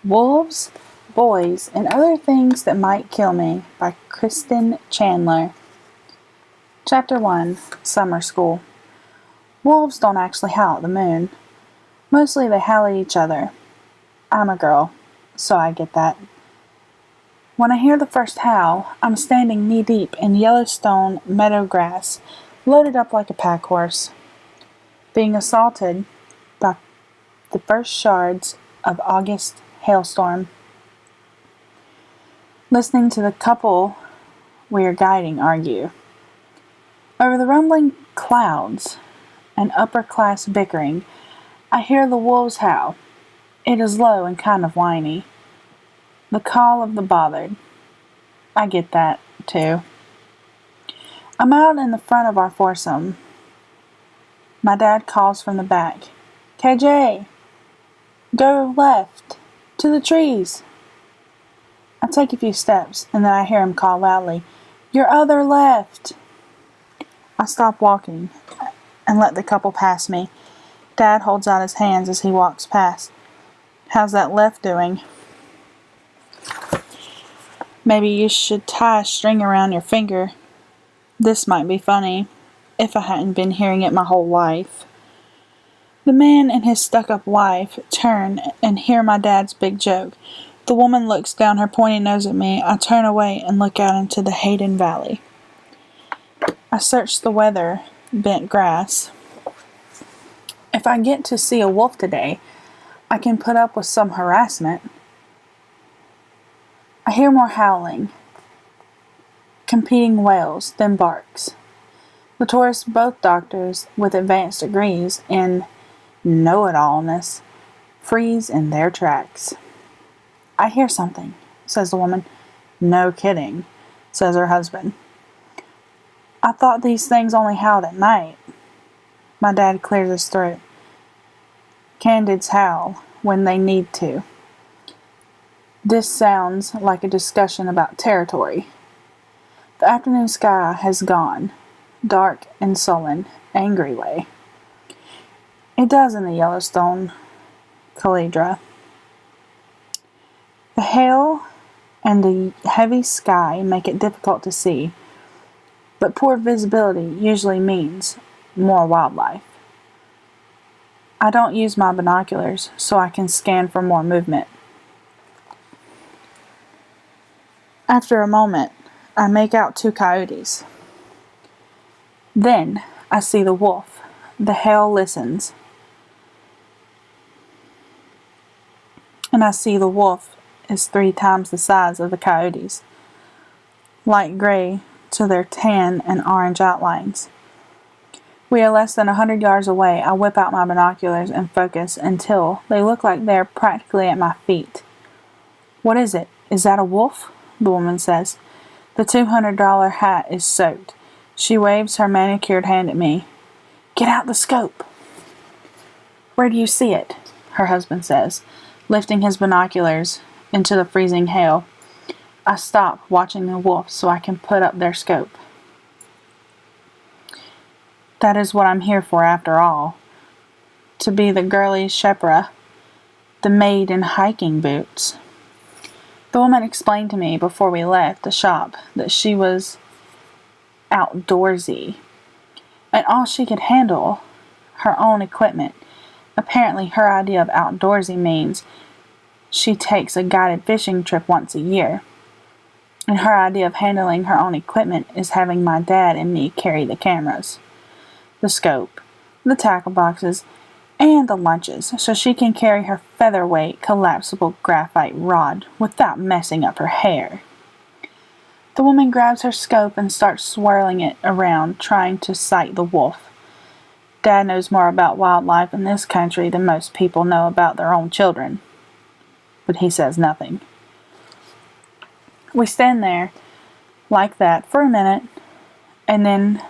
Wolves, Boys, and Other Things That Might Kill Me by Kristen Chandler. Chapter 1, Summer School. Wolves don't actually howl at the moon. Mostly they howl at each other. I'm a girl, so I get that. When I hear the first howl, I'm standing knee-deep in Yellowstone meadow grass, loaded up like a pack horse, being assaulted by the first shards of August hailstorm. Listening to the couple we are guiding argue. Over the rumbling clouds and upper-class bickering, I hear the wolves howl. It is low and kind of whiny. The call of the bothered. I get that, too. I'm out in the front of our foursome. My dad calls from the back. KJ, go left, to the trees. I take a few steps, and then I hear him call loudly, your other left. I stop walking and let the couple pass me. Dad holds out his hands as he walks past. How's that left doing? Maybe you should tie a string around your finger. This might be funny, if I hadn't been hearing it my whole life. The man and his stuck-up wife turn and hear my dad's big joke. The woman looks down her pointy nose at me. I turn away and look out into the Hayden Valley. I search the weather-bent grass. If I get to see a wolf today, I can put up with some harassment. I hear more howling, competing wails, then barks. The tourists, both doctors with advanced degrees in know-it-allness, freeze in their tracks. I hear something, says the woman. No kidding, says her husband. I thought these things only howled at night. My dad clears his throat. Candids howl when they need to. This sounds like a discussion about territory. The afternoon sky has gone, dark and sullen, angry way. It does in the Yellowstone caldera. The hail and the heavy sky make it difficult to see, but poor visibility usually means more wildlife. I don't use my binoculars, so I can scan for more movement. After a moment, I make out 2 coyotes. Then I see the wolf. The hail listens. And I see the wolf is 3 times the size of the coyotes, light gray to their tan and orange outlines. We are less than 100 yards away. I whip out my binoculars and focus until they look like they're practically at my feet. What is it? Is that a wolf? The woman says. The $200 hat is soaked. She waves her manicured hand at me. Get out the scope. Where do you see it? Her husband says, lifting his binoculars into the freezing hail. I stop watching the wolf so I can put up their scope. That is what I'm here for after all. To be the girly shepherd, the maid in hiking boots. The woman explained to me before we left the shop that she was outdoorsy, and all she could handle her own equipment. Apparently her idea of outdoorsy means she takes a guided fishing trip once a year, and her idea of handling her own equipment is having my dad and me carry the cameras, the scope, the tackle boxes, and the lunches, so she can carry her featherweight collapsible graphite rod without messing up her hair. The woman grabs her scope and starts swirling it around, trying to sight the wolf. Dad knows more about wildlife in this country than most people know about their own children, but he says nothing. We stand there, like that, for a minute, and then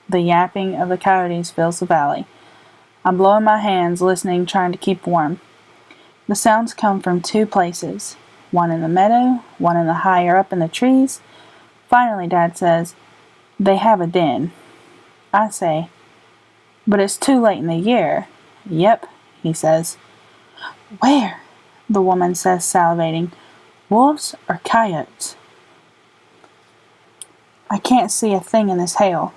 the yapping of the coyotes fills the valley. I'm blowing my hands, listening, trying to keep warm. The sounds come from 2 places, one in the meadow, one in the higher up in the trees. Finally, Dad says, they have a den. I say, but it's too late in the year. Yep, he says. Where? the woman says, salivating. Wolves or coyotes? I can't see a thing in this hail.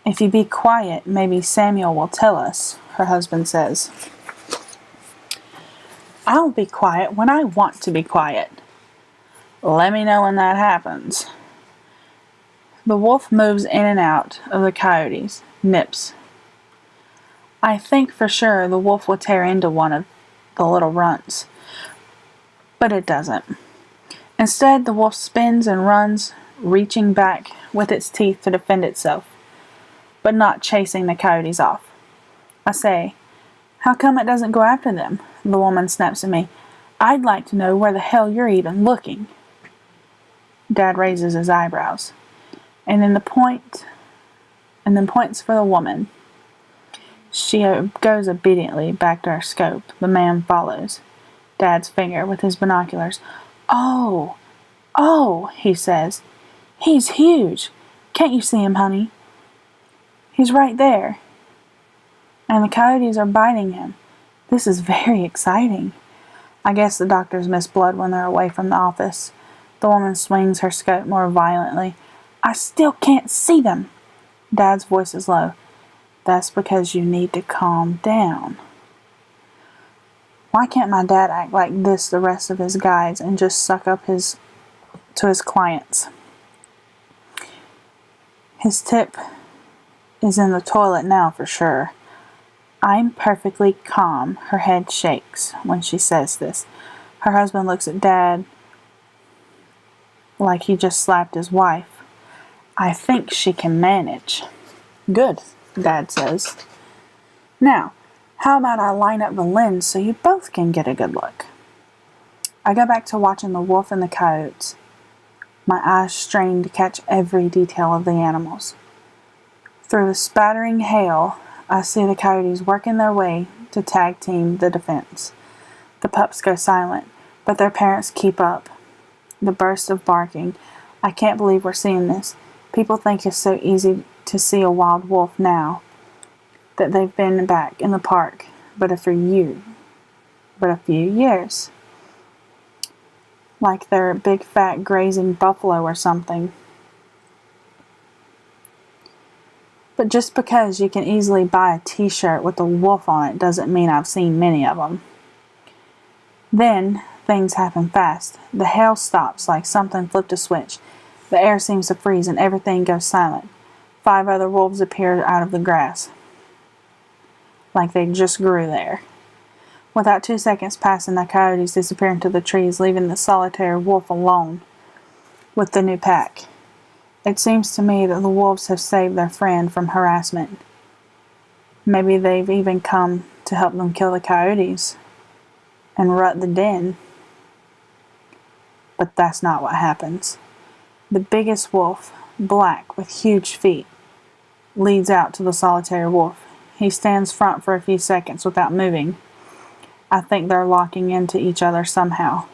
If you be quiet, maybe Samuel will tell us, her husband says. I'll be quiet when I want to be quiet. Let me know when that happens. The wolf moves in and out of the coyotes, nips. I think for sure the wolf will tear into one of the little runts, but it doesn't. Instead, the wolf spins and runs, reaching back with its teeth to defend itself, but not chasing the coyotes off. I say, how come it doesn't go after them? The woman snaps at me. I'd like to know where the hell you're even looking. Dad raises his eyebrows, and then points for the woman. She goes obediently back to her scope. The man follows Dad's finger with his binoculars. Oh, he says. He's huge. Can't you see him, honey? He's right there. And the coyotes are biting him. This is very exciting. I guess the doctors miss blood when they're away from the office. The woman swings her scope more violently. I still can't see them. Dad's voice is low. That's because you need to calm down. Why can't my dad act like this the rest of his guys and just suck up to his clients? His tip is in the toilet now for sure. I'm perfectly calm. Her head shakes when she says this. Her husband looks at Dad like he just slapped his wife. I think she can manage. Good, Dad says. Now, how about I line up the lens so you both can get a good look? I go back to watching the wolf and the coyotes, my eyes strained to catch every detail of the animals. Through the spattering hail, I see the coyotes working their way to tag team the defense. The pups go silent, but their parents keep up. The burst of barking. I can't believe we're seeing this. People think it's so easy to see a wild wolf now that they've been back in the park, but a few years. Like they're a big fat grazing buffalo or something. But just because you can easily buy a t-shirt with a wolf on it doesn't mean I've seen many of them. Then, things happen fast. The hail stops like something flipped a switch. The air seems to freeze and everything goes silent. 5 other wolves appear out of the grass. Like they just grew there. Without 2 seconds passing, the coyotes disappear into the trees, leaving the solitary wolf alone with the new pack. It seems to me that the wolves have saved their friend from harassment. Maybe they've even come to help them kill the coyotes and rut the den. But that's not what happens. The biggest wolf, black with huge feet, leads out to the solitary wolf. He stands front for a few seconds without moving. I think they're locking into each other somehow.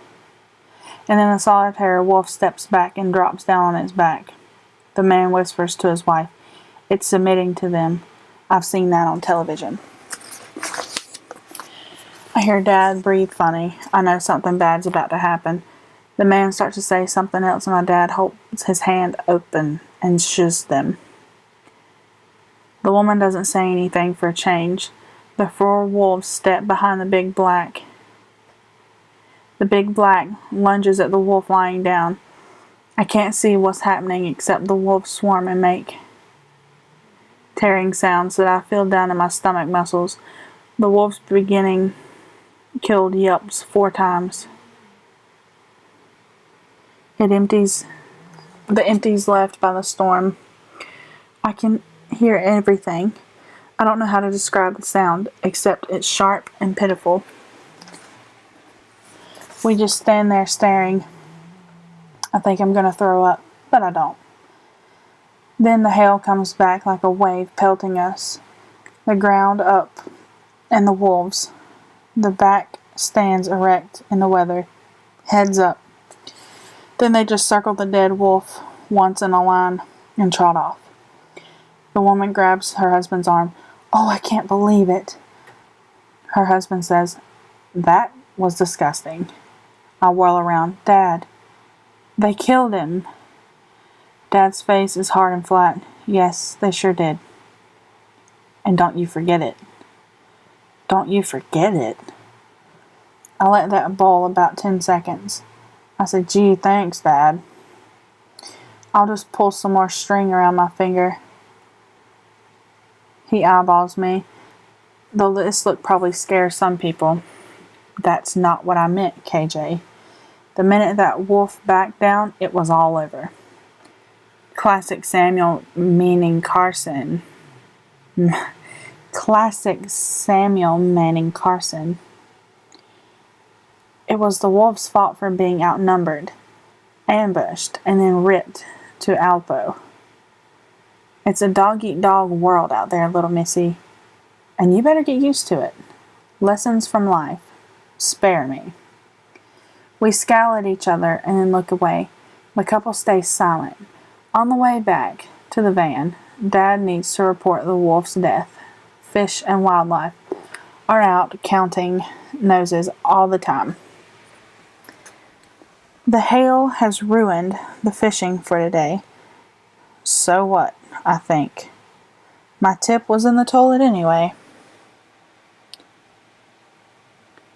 And then the solitary wolf steps back and drops down on its back. The man whispers to his wife, "It's submitting to them. I've seen that on television." I hear Dad breathe funny. I know something bad's about to happen. The man starts to say something else, and my dad holds his hand open and shoos them. The woman doesn't say anything for a change. The 4 wolves step behind the big black. The big black lunges at the wolf lying down. I can't see what's happening except the wolves swarm and make tearing sounds that I feel down in my stomach muscles. The wolves beginning killed yelps 4 times. The empties left by the storm. I can hear everything. I don't know how to describe the sound, except it's sharp and pitiful. We just stand there staring. I think I'm going to throw up, but I don't. Then the hail comes back like a wave pelting us. The ground up and the wolves. The back stands erect in the weather, heads up. Then they just circle the dead wolf once in a line and trot off. The woman grabs her husband's arm. "Oh, I can't believe it." Her husband says, "That was disgusting. I whirl around. Dad, they killed him. Dad's face is hard and flat. Yes, they sure did. And don't you forget it. Don't you forget it. I let that boil about 10 seconds. I said, gee, thanks, Dad. I'll just pull some more string around my finger. He eyeballs me. Though this look probably scares some people. That's not what I meant, KJ. The minute that wolf backed down, it was all over. Classic Samuel Manning Carson. Classic Samuel Manning Carson. It was the wolf's fault for being outnumbered, ambushed, and then ripped to Alpo. It's a dog-eat-dog world out there, little missy, and you better get used to it. Lessons from life. Spare me. We scowl at each other and then look away. The couple stays silent. On the way back to the van, Dad needs to report the wolf's death. Fish and wildlife are out counting noses all the time. The hail has ruined the fishing for today. So what, I think. My tip was in the toilet anyway.